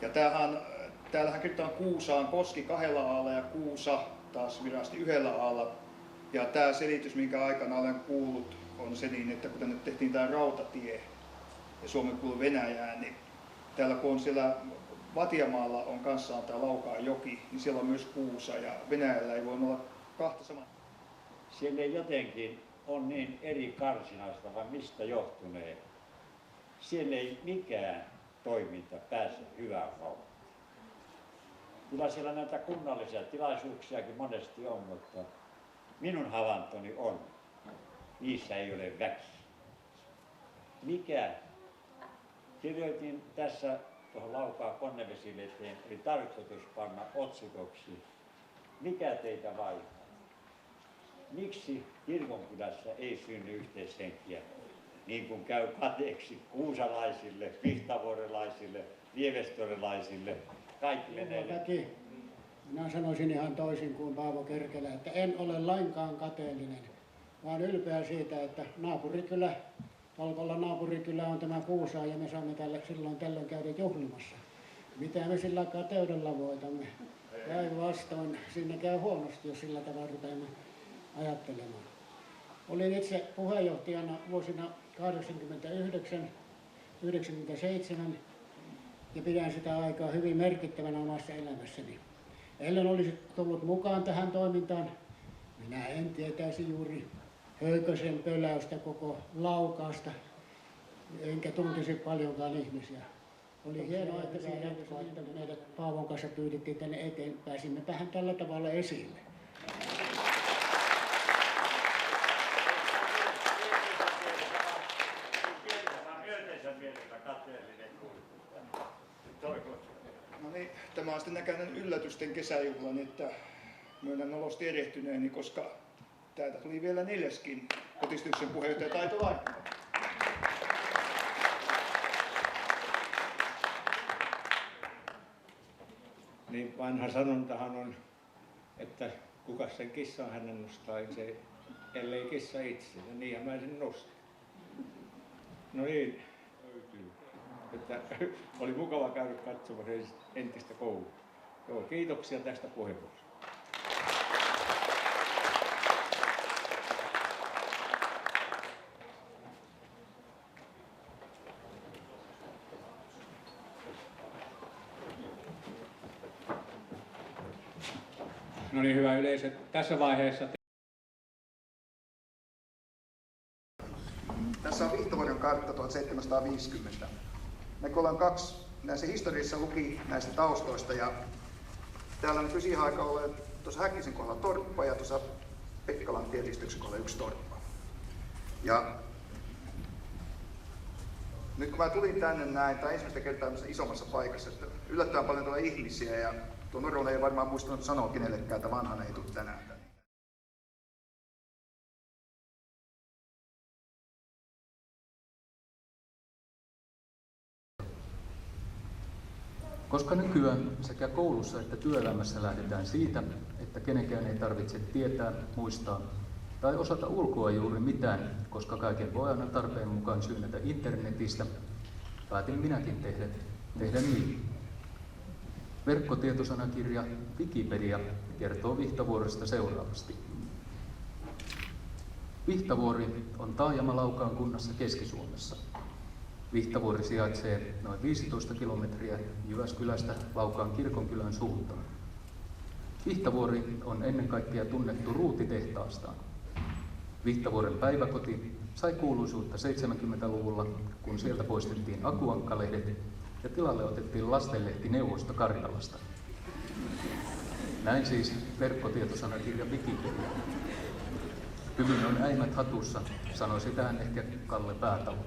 Ja täällähän kirjoitetaan Kuusaan koski 2 aalla ja Kuusa taas virallisesti 1 aalla. Ja tämä selitys, minkä aikana olen kuullut, on se niin, että kun tänne tehtiin tämä rautatie ja Suomi kuului Venäjään, niin täällä kun on siellä Vatiamaalla on kanssaan tämä Laukaan-joki, niin siellä on myös Kuusa ja Venäjällä ei voi olla kahta samaa. Siellä jotenkin on niin eri karsinaista, vai mistä johtunee? Siellä ei mikään toiminta pääse hyvään vauhtiin. Kyllä siellä näitä kunnallisia tilaisuuksiakin monesti on, mutta minun havaintoni on, niissä ei ole väki. Mikä? Kirjoitin tässä tuohon Laukaa Konnevesileteen, eli tarkoitus panna otsikoksi, mikä teitä vaivaa? Miksi kirkonkylässä ei synny yhteishenkiä, niin kuin käy kateeksi kuusalaisille, pihtavuorelaisille, lievestorilaisille, kaikille näille? Minä sanoisin ihan toisin kuin Paavo Kerkelä, että en ole lainkaan kateellinen, vaan ylpeä siitä, että naapurikylä, Valkolan naapurikylä on tämä Kuusa ja me saamme tällä silloin tällöin käydä juhlimassa. Mitä me sillä kateudella voitamme? Päinvastoin sinne käy huonosti, jos sillä tavalla rupeamme ajattelemaan. Olin itse puheenjohtajana vuosina 1989-1997 ja pidän sitä aikaa hyvin merkittävänä omassa elämässäni. Ellen olisi tullut mukaan tähän toimintaan, minä en tietäisi juuri Höykösen pöläystä koko Laukaasta, enkä tuntisi paljonkaan ihmisiä. Oli hienoa, että meidät Paavon kanssa pyydettiin tänne eteen, pääsimme tähän tällä tavalla esille. No niin, tämä on sitten näköinen yllätysten kesäjuhla, niin että myönnän nolosti erehtyneeni, koska täältä tuli vielä 4. Kotistyksen puheenjohtaja Taito Laikkola. Niin vanha sanontahan on, että kuka sen kissan hänen nostaa, ellei kissa itse. Ja niinhän mä sen nostin. No niin, löytyy. Että oli mukava käydä katsomassa entistä koulua. Joo, kiitoksia tästä puheenvuorosta. No niin, hyvä yleisö. Tässä vaiheessa Tässä on Vihtavuoren kartta 1750. Me ollaan 2 näissä historiassa luki näistä taustoista ja täällä on siihen aikaan ollut tuossa Häkkisen kohdalla torppa ja tuossa Pekkalan tietistyksen kohdalla 1 torppa. Ja nyt kun mä tulin tänne näin, tai ensimmäistä kertaa isommassa paikassa, että yllättävän paljon tulee ihmisiä ja tuo Noronen ei varmaan muistanut sanoa kenellekään, että vanhana ei tule tänään tänne. Koska nykyään sekä koulussa että työelämässä lähdetään siitä, että kenenkään ei tarvitse tietää, muistaa tai osata ulkoa juuri mitään, koska kaiken voi aina tarpeen mukaan syynätä internetistä, päätin minäkin tehdä niin. Verkkotietosanakirja Wikipedia kertoo Vihtavuoresta seuraavasti. Vihtavuori on taajama Laukaan kunnassa Keski-Suomessa. Vihtavuori sijaitsee noin 15 kilometriä Jyväskylästä Laukaan kirkonkylän suuntaan. Vihtavuori on ennen kaikkea tunnettu ruutitehtaastaan. Vihtavuoren päiväkoti sai kuuluisuutta 70-luvulla, kun sieltä poistettiin akuankkalehdet ja tilalle otettiin lastenlehti Neuvosto Karjalasta. Näin siis verkkotietosanakirja Wikipedia. Hyvin on äimät hatussa, sanoisi tähän ehkä Kalle Päätalo.